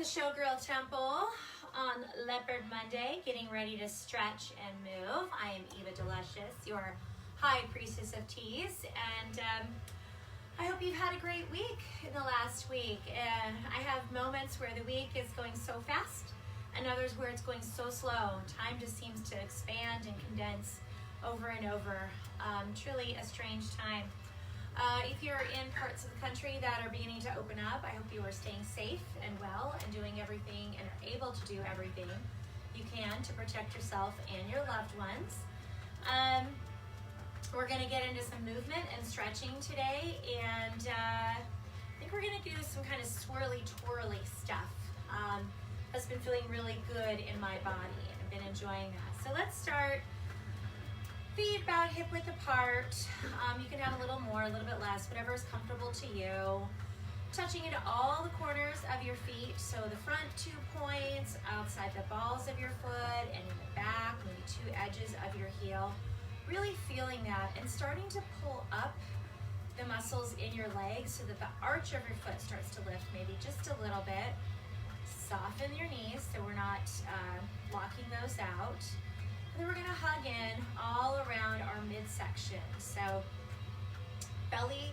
Showgirl Temple on Leopard Monday, getting ready to stretch and move. I am Eva Delicious, your High Priestess of Teas, and I hope you've had a great week in the last week. I have moments where the week is going so fast, and others where it's going so slow. Time just seems to expand and condense over and over. Truly a strange time. If you're in parts of the country that are beginning to open up, I hope you are staying safe and well and doing everything and are able to do everything you can to protect yourself and your loved ones. We're going to get into some movement and stretching today, and I think we're going to do some kind of swirly twirly stuff. That's been feeling really good in my body, and I've been enjoying that. So let's start. Feet about hip width apart. You can have a little more, a little bit less, whatever is comfortable to you. Touching into all the corners of your feet. So the front 2 points, outside the balls of your foot, and in the back, maybe 2 edges of your heel. Really feeling that and starting to pull up the muscles in your legs so that the arch of your foot starts to lift maybe just a little bit. Soften your knees so we're not locking those out. And then we're going to hug in all around our midsection. So belly,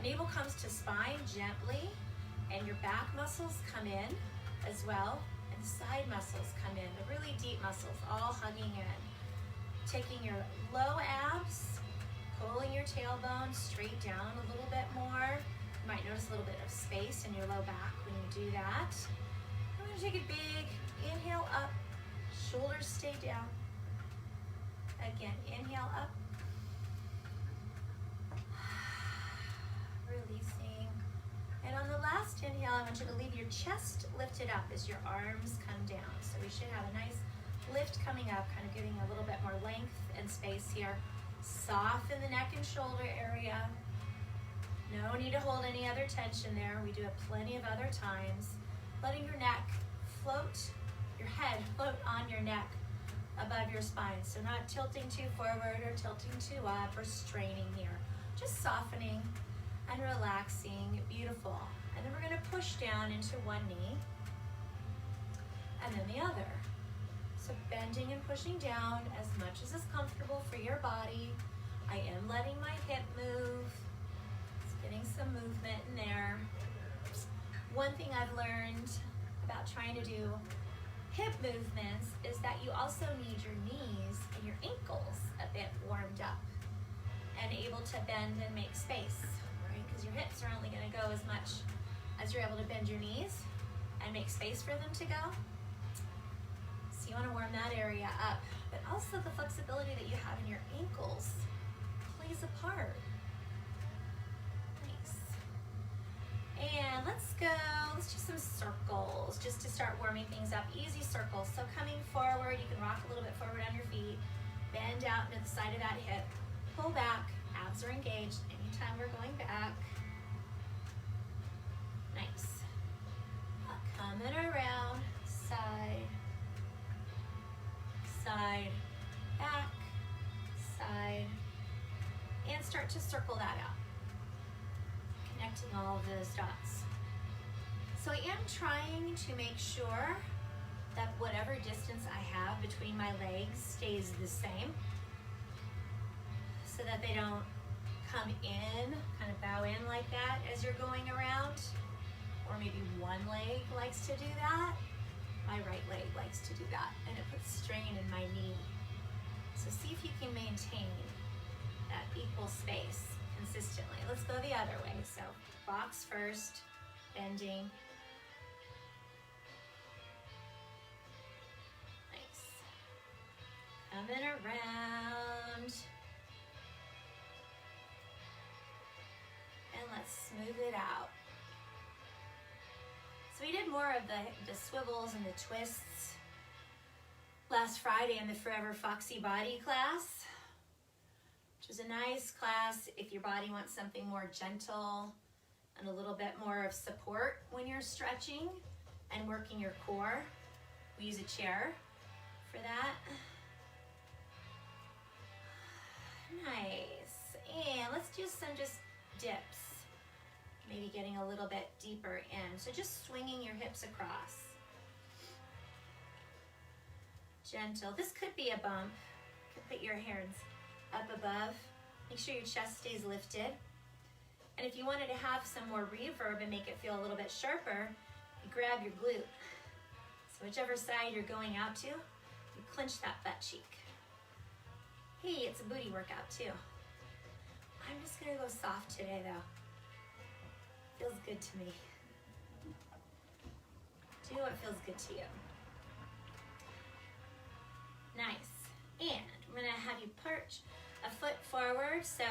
navel comes to spine gently, and your back muscles come in as well, and side muscles come in, the really deep muscles all hugging in. Taking your low abs, pulling your tailbone straight down a little bit more. You might notice a little bit of space in your low back when you do that. I'm going to take a big inhale up, shoulders stay down. Again, inhale up, releasing. And on the last inhale, I want you to leave your chest lifted up as your arms come down. So we should have a nice lift coming up, kind of giving a little bit more length and space here. Soften the neck and shoulder area. No need to hold any other tension there. We do it plenty of other times. Letting your neck float, your head float on your neck, above your spine. So not tilting too forward or tilting too up or straining here. Just softening and relaxing. Beautiful. And then we're going to push down into one knee and then the other. So bending and pushing down as much as is comfortable for your body. I am letting my hip move. It's getting some movement in there. One thing I've learned about trying to do hip movements is that you also need your knees and your ankles a bit warmed up and able to bend and make space, right? Because your hips are only going to go as much as you're able to bend your knees and make space for them to go. So you want to warm that area up, but also the flexibility that you have in your ankles plays a part. And let's do some circles just to start warming things up. Easy circles. So coming forward, you can rock a little bit forward on your feet, bend out into the side of that hip, pull back, abs are engaged anytime we're going back. Nice. Coming around, side, side, back, side, and start to circle that out. Connecting all of those dots. So I am trying to make sure that whatever distance I have between my legs stays the same so that they don't come in, kind of bow in like that as you're going around. Or maybe one leg likes to do that. My right leg likes to do that, and it puts strain in my knee. So see if you can maintain that equal space consistently. Let's go the other way. So box first, bending. Nice. Coming around. And let's smooth it out. So we did more of the swivels and the twists last Friday in the Forever Foxy Body class, which is a nice class if your body wants something more gentle and a little bit more of support when you're stretching and working your core. We use a chair for that. Nice. And let's do some just dips. maybe getting a little bit deeper in. So just swinging your hips across. Gentle. This could be a bump. You can put your hands up above. Make sure your chest stays lifted. And if you wanted to have some more reverb and make it feel a little bit sharper, you grab your glute. So whichever side you're going out to, you clench that butt cheek. Hey, it's a booty workout too. I'm just gonna go soft today though. Feels good to me. Do what feels good to you. Nice. And I'm gonna have you perch a foot forward. So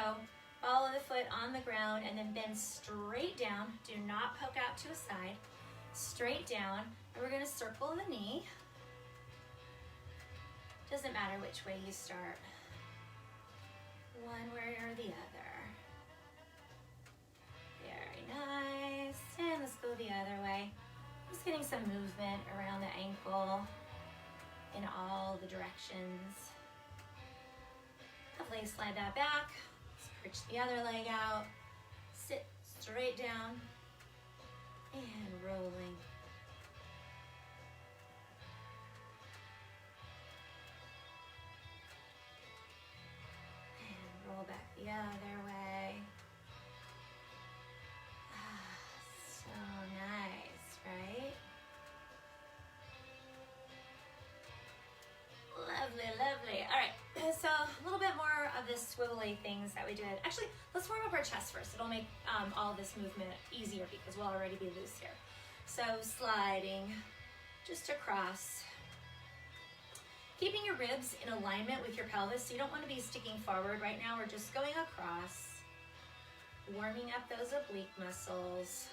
follow the foot on the ground and then bend straight down. Do not poke out to a side. Straight down. And we're gonna circle the knee. Doesn't matter which way you start. One way or the other. Very nice. And let's go the other way. Just getting some movement around the ankle in all the directions. Lovely, slide that back. Let's perch the other leg out. Sit straight down and rolling. And roll back the other way. So nice, right? Lovely, lovely. All right, so a little bit more of this swivelly things that we did. Actually, let's warm up our chest first. It'll make all this movement easier because we'll already be loose here. So sliding just across. Keeping your ribs in alignment with your pelvis, so you don't want to be sticking forward right now. We're just going across, warming up those oblique muscles.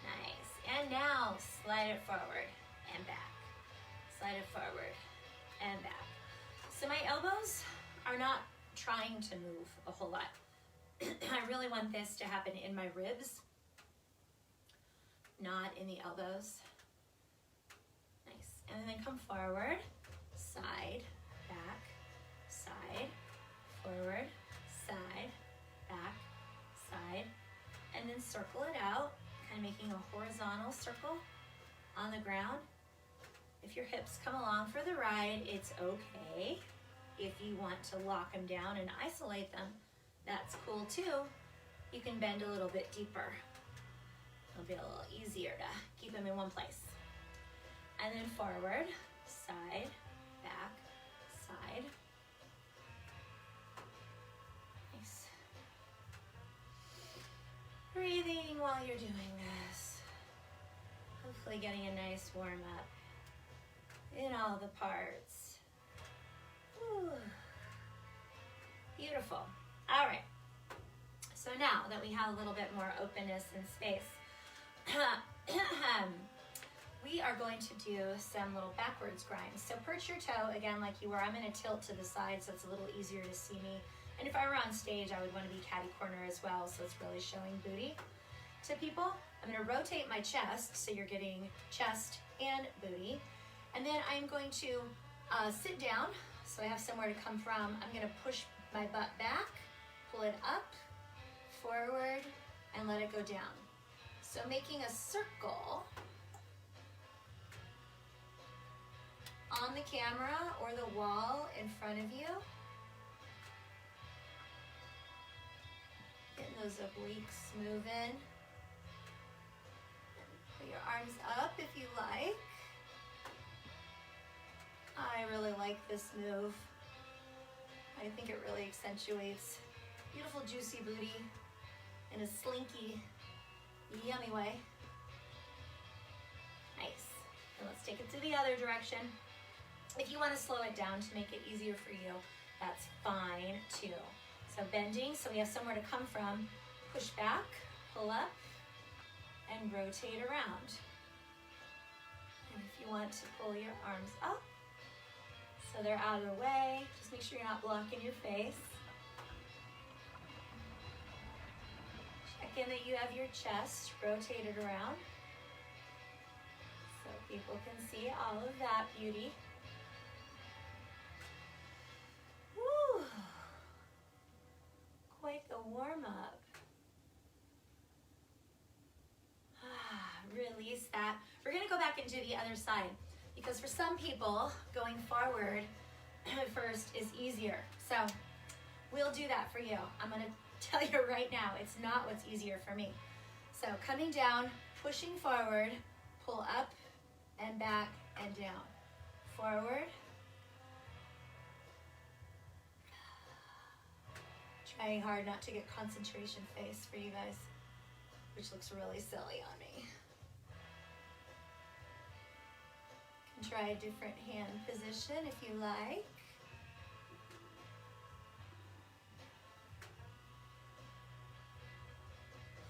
Nice. And now slide it forward and back. Slide it forward and back. So my elbows are not trying to move a whole lot. I really want this to happen in my ribs, not in the elbows. Nice. And then come forward, side, back, side, forward, side, back, side, and then circle it out, kind of making a horizontal circle on the ground. If your hips come along for the ride, it's okay. If you want to lock them down and isolate them, that's cool too. You can bend a little bit deeper. It'll be a little easier to keep them in one place. And then forward, side, back, side. Nice. Breathing while you're doing this. Hopefully getting a nice warm up in all the parts. Ooh. Beautiful. All right. So now that we have a little bit more openness and space, we are going to do some little backwards grinds. So perch your toe again like you were. I'm going to tilt to the side so it's a little easier to see me. And if I were on stage, I would want to be catty corner as well, so it's really showing booty to people. I'm going to rotate my chest so you're getting chest and booty. And then I'm going to sit down so I have somewhere to come from. I'm going to push my butt back, pull it up, forward, and let it go down. So making a circle on the camera or the wall in front of you. Getting those obliques moving. Put your arms up if you like. I really like this move. I think it really accentuates beautiful juicy booty in a slinky, yummy way. Nice. And let's take it to the other direction. If you want to slow it down to make it easier for you, that's fine too. So bending, so we have somewhere to come from. Push back, pull up, and rotate around. And if you want to pull your arms up, so they're out of the way, just make sure you're not blocking your face. Check in that you have your chest rotated around. So people can see all of that beauty. Woo! Quite the warm-up. Release that. We're gonna go back and do the other side because for some people, going forward first is easier. So we'll do that for you. I'm gonna tell you right now, it's not what's easier for me. So coming down, pushing forward, pull up and back and down. Forward. Trying hard not to get concentration face for you guys, which looks really silly on me. You can try a different hand position if you like.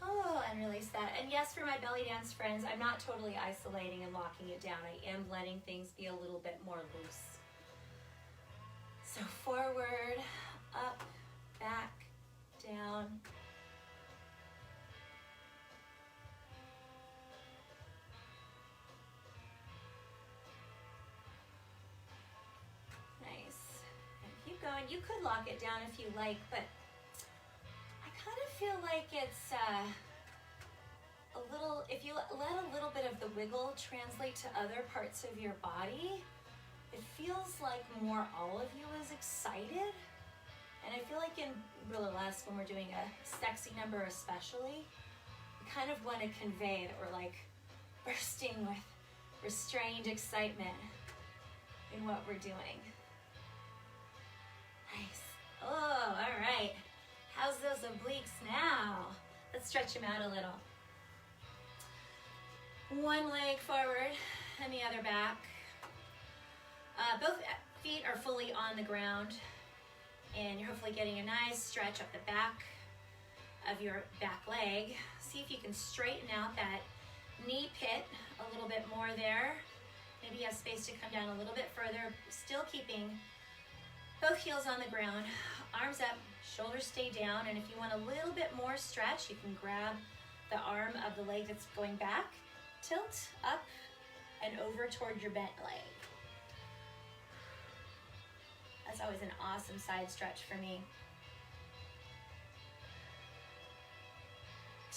Oh, and release that. And yes, for my belly dance friends, I'm not totally isolating and locking it down. I am letting things be a little bit more loose. So forward, up, back, down. Nice. And keep going. You could lock it down if you like, but I kind of feel like it's a little, if you let a little bit of the wiggle translate to other parts of your body, it feels like more all of you is excited. And I feel like in burlesque, when we're doing a sexy number especially, we kind of want to convey that we're like bursting with restrained excitement in what we're doing. Nice. Oh, all right. How's those obliques now? Let's stretch them out a little. One leg forward and the other back. Both feet are fully on the ground. And you're hopefully getting a nice stretch up the back of your back leg. See if you can straighten out that knee pit a little bit more there. Maybe you have space to come down a little bit further, still keeping both heels on the ground, arms up, shoulders stay down. And if you want a little bit more stretch, you can grab the arm of the leg that's going back, tilt up and over toward your bent leg. That's always an awesome side stretch for me.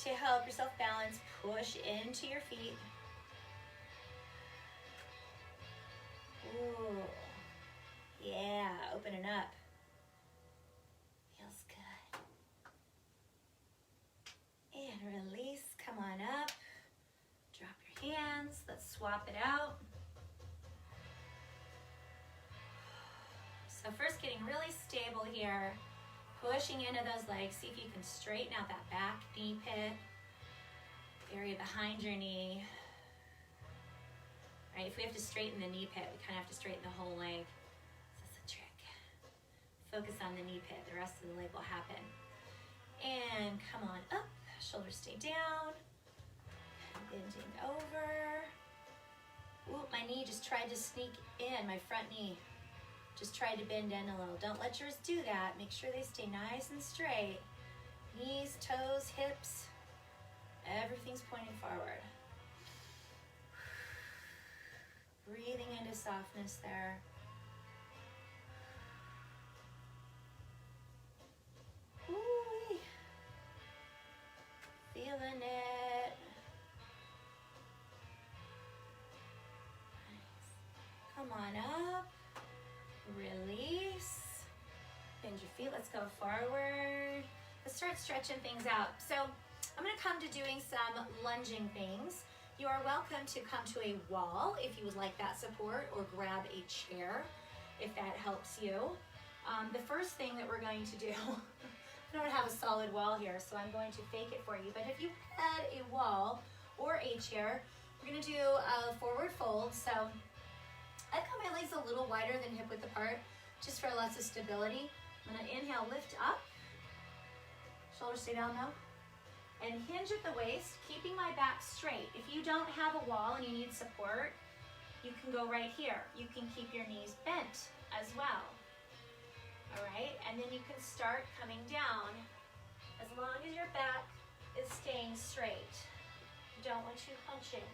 To help yourself balance, push into your feet. Ooh, yeah, opening up. Feels good. And release, come on up. Drop your hands, let's swap it out. So first getting really stable here, pushing into those legs. See if you can straighten out that back knee pit, area behind your knee. Right, if we have to straighten the knee pit, we kind of have to straighten the whole leg. So that's a trick. Focus on the knee pit, the rest of the leg will happen. And come on up, shoulders stay down. Bending over. Ooh, my knee just tried to sneak in, my front knee. Just try to bend in a little. Don't let yours do that. Make sure they stay nice and straight. Knees, toes, hips, everything's pointing forward. Breathing into softness there. Ooh, feeling it. Nice. Come on up. Release. Bend your feet. Let's go forward. Let's start stretching things out. So I'm going to come to doing some lunging things. You are welcome to come to a wall if you would like that support, or grab a chair if that helps you. The first thing that we're going to do, I don't have a solid wall here, so I'm going to fake it for you. But if you had a wall or a chair, we're going to do a forward fold. So I've got my legs a little wider than hip width apart, just for lots of stability. I'm gonna inhale, lift up. Shoulders stay down though. And hinge at the waist, keeping my back straight. If you don't have a wall and you need support, you can go right here. You can keep your knees bent as well. All right, and then you can start coming down as long as your back is staying straight. You don't want you hunching.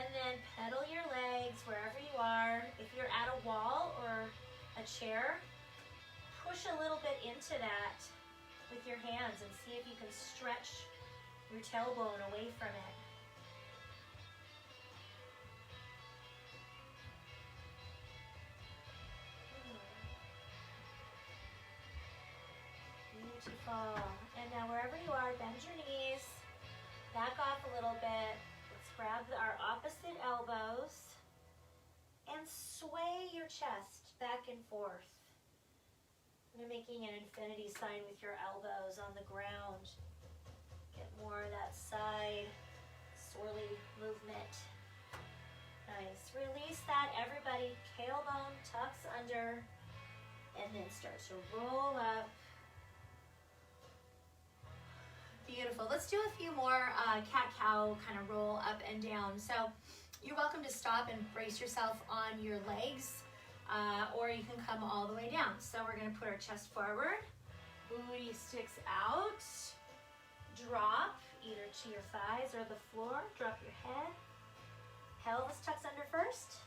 And then pedal your legs wherever you are. If you're at a wall or a chair, push a little bit into that with your hands and see if you can stretch your tailbone away from it. Beautiful. And now wherever you are, bend your knees, back off a little bit. Let's grab our opposite elbows and sway your chest back and forth. You're making an infinity sign with your elbows on the ground. Get more of that side swirly movement. Nice. Release that, everybody. Tailbone tucks under and then start to roll up. Beautiful. Let's do a few more cat-cow kind of roll up and down. So you're welcome to stop and brace yourself on your legs, or you can come all the way down. So we're going to put our chest forward, booty sticks out, drop either to your thighs or the floor, drop your head, pelvis tucks under first,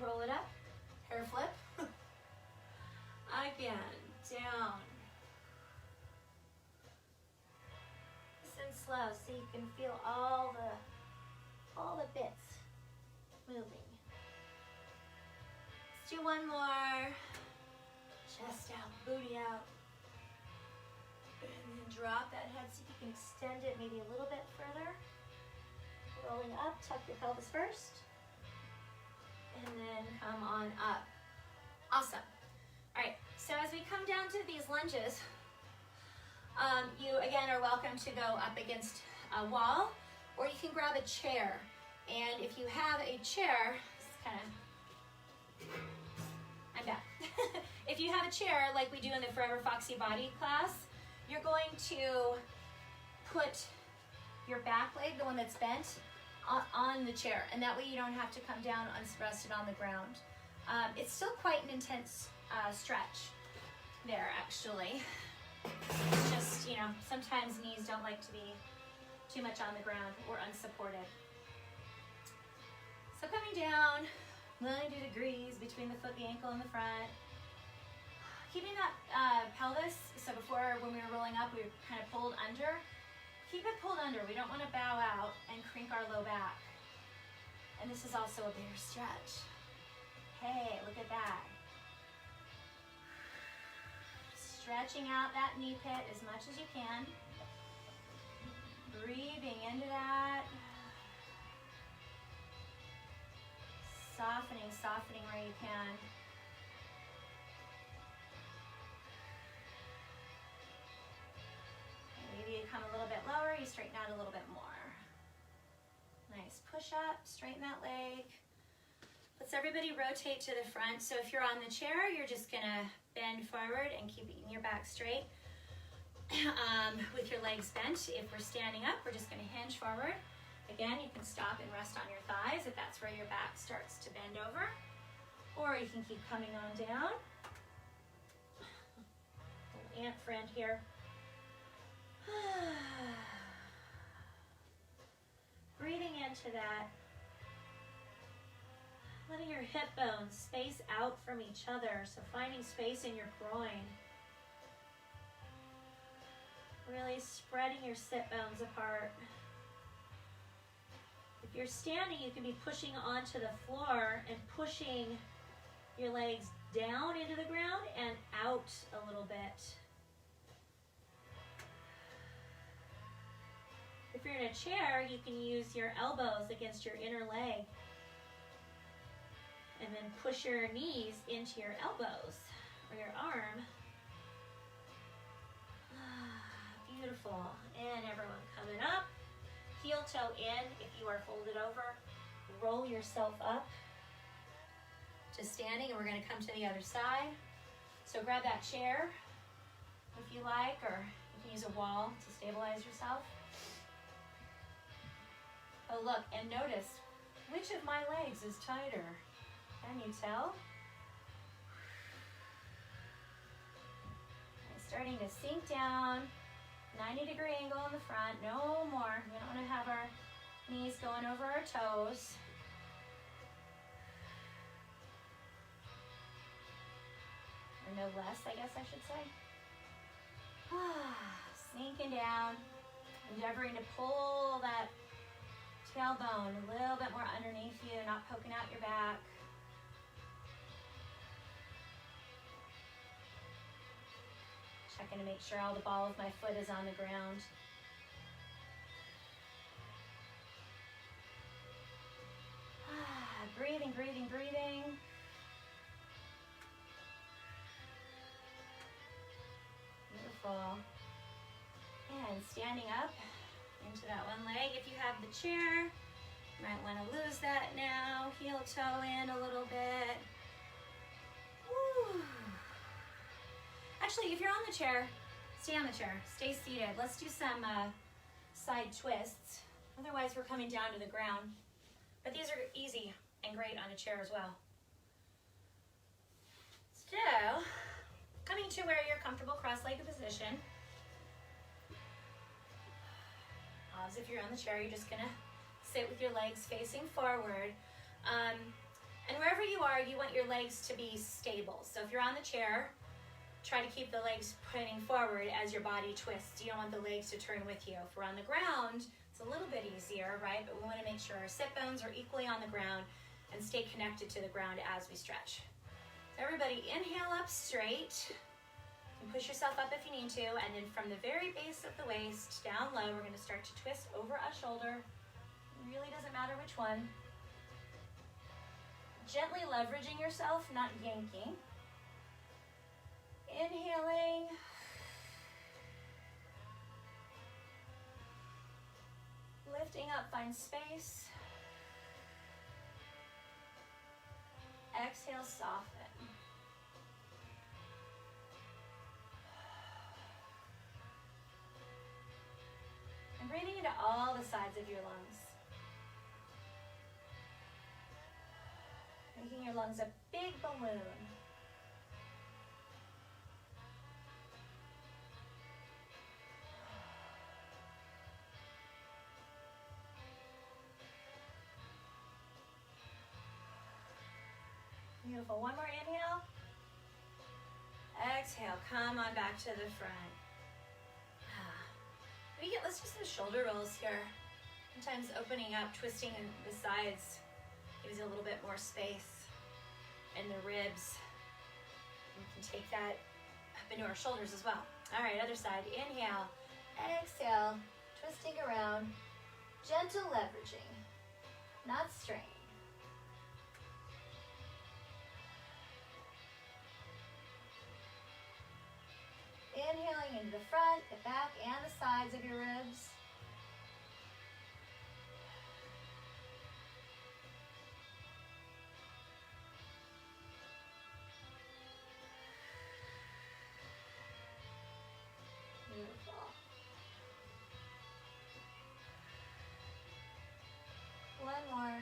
roll it up, hair flip, again, down. And slow so you can feel all the bits moving. Let's do one more. Chest out, booty out. And then drop that head so you can extend it maybe a little bit further. Rolling up, tuck your pelvis first. And then come on up. Awesome. All right, so as we come down to these lunges, you again are welcome to go up against a wall, or you can grab a chair. And if you have a chair, I'm back. If you have a chair like we do in the Forever Foxy Body class, you're going to put your back leg, the one that's bent, on the chair, and that way you don't have to come down rested on the ground. It's still quite an intense stretch there, actually. It's just, you know, sometimes knees don't like to be too much on the ground or unsupported. So coming down 90 degrees between the foot, the ankle, and the front. Keeping that pelvis, so before when we were rolling up, we kind of pulled under. Keep it pulled under. We don't want to bow out and crink our low back. And this is also a bigger stretch. Hey, look at that. Stretching out that knee pit as much as you can. Breathing into that. Softening where you can. And maybe you come a little bit lower, you straighten out a little bit more. Nice. Push up, straighten that leg. Let's everybody rotate to the front. So if you're on the chair, you're just gonna bend forward and keeping your back straight with your legs bent. If we're standing up, we're just gonna hinge forward. Again, you can stop and rest on your thighs if that's where your back starts to bend over. Or you can keep coming on down. Little ant friend here. Breathing into that. Letting your hip bones space out from each other, so finding space in your groin. Really spreading your sit bones apart. If you're standing, you can be pushing onto the floor and pushing your legs down into the ground and out a little bit. If you're in a chair, you can use your elbows against your inner leg. And then push your knees into your elbows or your arm. Beautiful. And everyone coming up. Heel toe in if you are folded over. Roll yourself up to standing, and we're going to come to the other side. So grab that chair if you like, or you can use a wall to stabilize yourself. Oh, look, and notice which of my legs is tighter. Can you tell? And starting to sink down, 90-degree angle in the front, no more. We don't want to have our Knees going over our toes. Or no less, I guess I should say. Sinking down, endeavoring to pull that tailbone a little bit more underneath you, not poking out your back. Checking to make sure all the ball of my foot is on the ground. Breathing, breathing, breathing. Beautiful. And standing up into that one leg. If you have the chair, you might want to lose that now. Heel toe in a little bit. Woo. Actually, if you're on the chair, stay on the chair. Stay seated. Let's do some side twists. Otherwise, we're coming down to the ground. But these are easy and great on a chair as well. So, coming to where you're comfortable, cross-legged position. As if you're on the chair, you're just gonna sit with your legs facing forward. And wherever you are, you want your legs to be stable. So if you're on the chair, try to keep the legs pointing forward as your body twists. You don't want the legs to turn with you. If we're on the ground, it's a little bit easier, right? But we want to make sure our sit bones are equally on the ground and stay connected to the ground as we stretch. So everybody inhale up straight. You can push yourself up if you need to, and then from the very base of the waist down low, we're going to start to twist over a shoulder. It really doesn't matter which one. Gently leveraging yourself, not yanking. Inhaling. Lifting up, find space. Exhale, soften. And breathing into all the sides of your lungs. Making your lungs a big balloon. Beautiful. One more inhale. Exhale. Come on back to the front. Let's do some shoulder rolls here. Sometimes opening up, twisting in the sides gives you a little bit more space in the ribs. We can take that up into our shoulders as well. All right, other side. Inhale. Exhale. Twisting around. Gentle leveraging. Not strain. Inhaling into the front, the back, and the sides of your ribs. Beautiful. One more.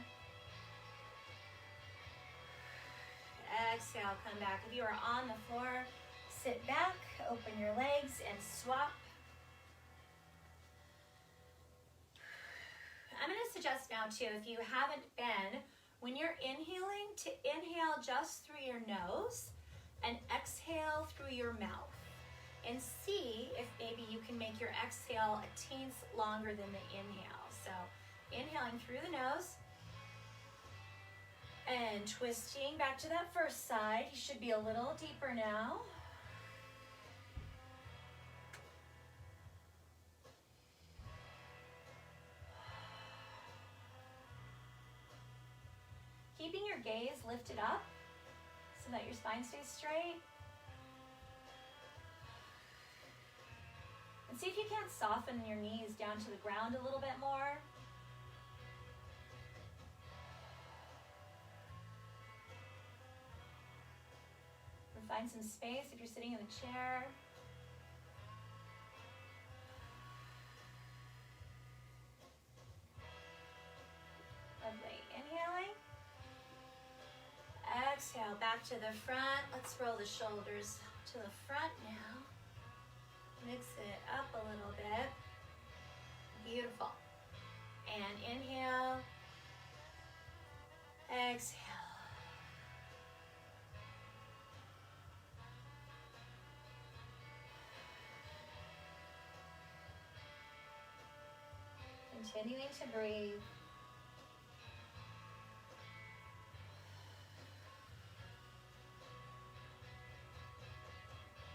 Exhale, come back. If you are on the floor, sit back, open your legs, and swap. I'm going to suggest now, too, if you haven't been, when you're inhaling, to inhale just through your nose and exhale through your mouth. And see if maybe you can make your exhale a teens longer than the inhale. So inhaling through the nose and twisting back to that first side. You should be a little deeper now. Keeping your gaze lifted up so that your spine stays straight. And see if you can't soften your knees down to the ground a little bit more. Or find some space if you're sitting in the chair. Lovely. Inhaling. Exhale, back to the front. Let's roll the shoulders to the front now. Mix it up a little bit. Beautiful. And inhale. Exhale. Continuing to breathe.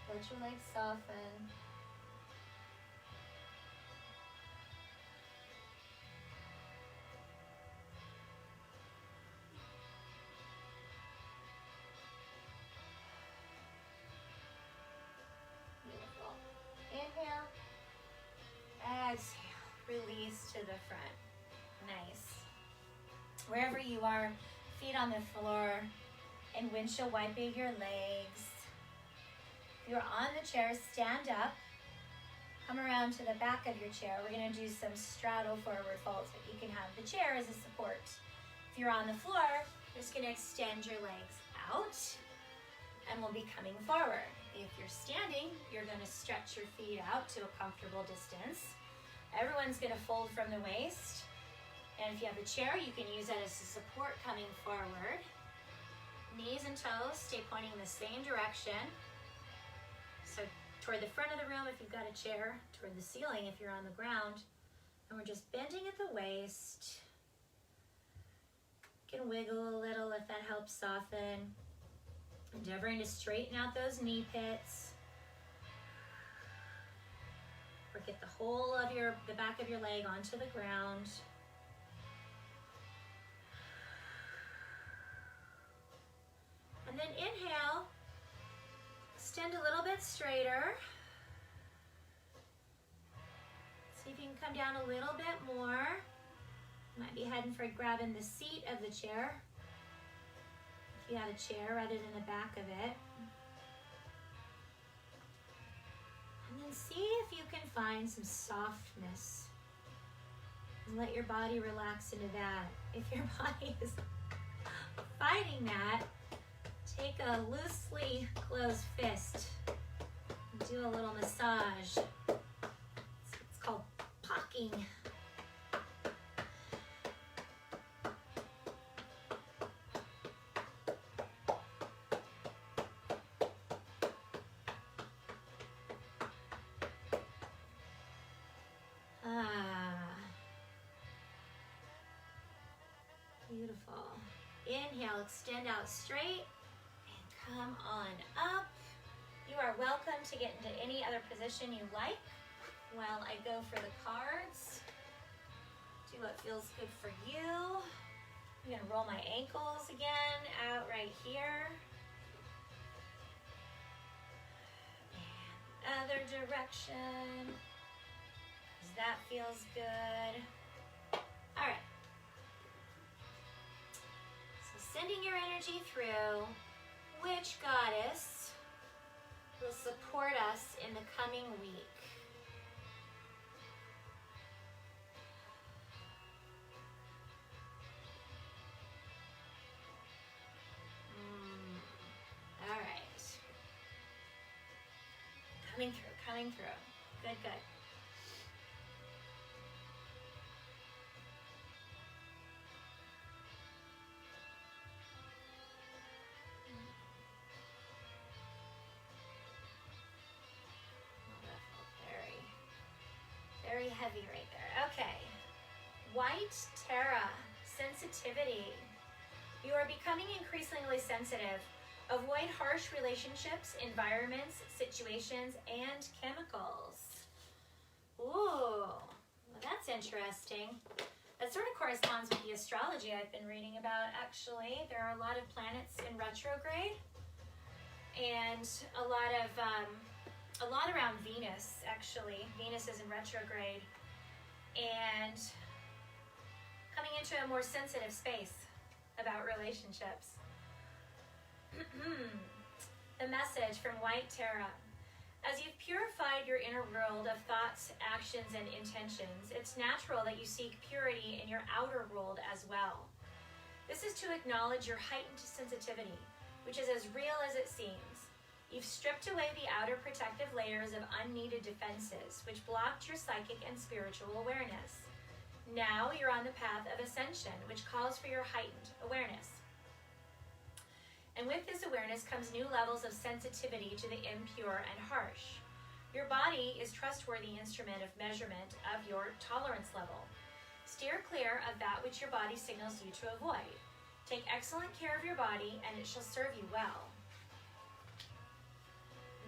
Let your legs soften. Beautiful. Inhale. Exhale. Release to the front. Nice. Wherever you are, feet on the floor, and windshield wiping your legs. If you're on the chair, stand up. Come around to the back of your chair. We're going to do some straddle forward folds, but you can have the chair as a support. If you're on the floor, you're just going to extend your legs out, and we'll be coming forward. If you're standing, you're going to stretch your feet out to a comfortable distance. Everyone's going to fold from the waist. And if you have a chair, you can use that as a support coming forward. Knees and toes stay pointing the same direction. So toward the front of the room if you've got a chair, toward the ceiling if you're on the ground. And we're just bending at the waist. You can wiggle a little if that helps soften. Endeavoring to straighten out those knee pits. Or get the whole of the back of your leg onto the ground. And then inhale, extend a little bit straighter. See if you can come down a little bit more. Might be heading for grabbing the seat of the chair. If you have a chair rather than the back of it. And then see if you can find some softness. And let your body relax into that. If your body is fighting that, take a loosely closed fist and do a little massage. It's called pocking. Beautiful. Inhale, extend out straight. Come on up. You are welcome to get into any other position you like while I go for the cards. Do what feels good for you. I'm gonna roll my ankles again out right here. And other direction, because that feels good. All right. So sending your energy through. Which goddess will support us in the coming week? All right. Coming through, coming through. Good, good. Very heavy right there. Okay. White Terra, sensitivity. You are becoming increasingly sensitive. Avoid harsh relationships, environments, situations, and chemicals. Ooh, well, that's interesting. That sort of corresponds with the astrology I've been reading about, actually. There are a lot of planets in retrograde and a lot around Venus, actually. Venus is in retrograde and coming into a more sensitive space about relationships. The message from White Terra. As you've purified your inner world of thoughts, actions, and intentions, it's natural that you seek purity in your outer world as well. This is to acknowledge your heightened sensitivity, which is as real as it seems. You've stripped away the outer protective layers of unneeded defenses, which blocked your psychic and spiritual awareness. Now you're on the path of ascension, which calls for your heightened awareness. And with this awareness comes new levels of sensitivity to the impure and harsh. Your body is a trustworthy instrument of measurement of your tolerance level. Steer clear of that which your body signals you to avoid. Take excellent care of your body, and it shall serve you well.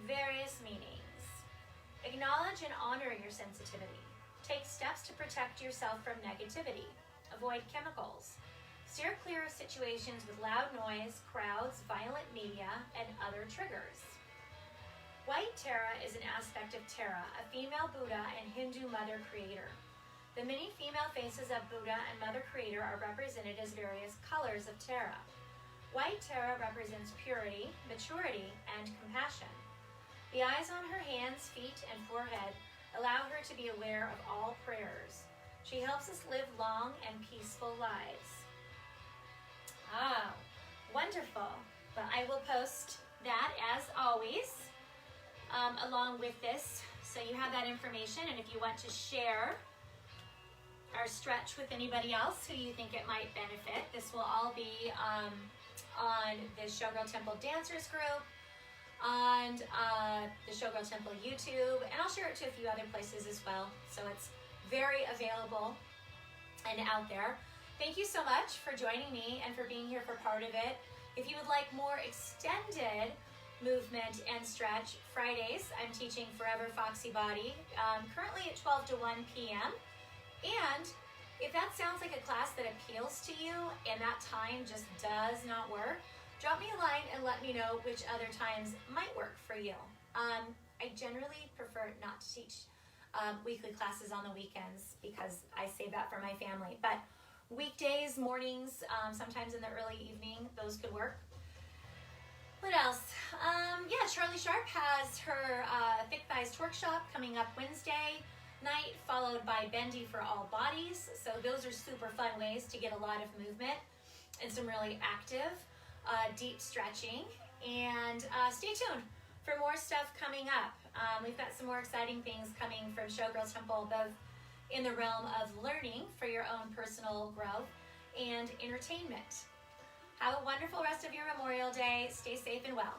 Various meanings. Acknowledge and honor your sensitivity. Take steps to protect yourself from negativity. Avoid chemicals. Steer clear of situations with loud noise, crowds, violent media, and other triggers. White Tara is an aspect of Tara, a female Buddha and Hindu Mother Creator. The many female faces of Buddha and Mother Creator are represented as various colors of Tara. White Tara represents purity, maturity, and compassion. The eyes on her hands, feet, and forehead allow her to be aware of all prayers. She helps us live long and peaceful lives. Ah, wonderful. But I will post that as always along with this, so you have that information. And if you want to share our stretch with anybody else who you think it might benefit, this will all be on the ShowGirl Temple Dancers group, on the ShowGirl Temple YouTube, and I'll share it to a few other places as well. So it's very available and out there. Thank you so much for joining me and for being here for part of it. If you would like more extended movement and stretch, Fridays I'm teaching Forever Foxy Body, currently at 12 to 1 p.m. And if that sounds like a class that appeals to you and that time just does not work, drop me a line and let me know which other times might work for you. I generally prefer not to teach weekly classes on the weekends because I save that for my family. But weekdays, mornings, sometimes in the early evening, those could work. What else? Yeah, Charlie Sharp has her Thick Thighs Workshop coming up Wednesday night, followed by Bendy for All Bodies. So those are super fun ways to get a lot of movement and some really active, deep stretching. And stay tuned for more stuff coming up. We've got some more exciting things coming from ShowGirl Temple, both in the realm of learning for your own personal growth and entertainment. Have a wonderful rest of your Memorial Day. Stay safe and well.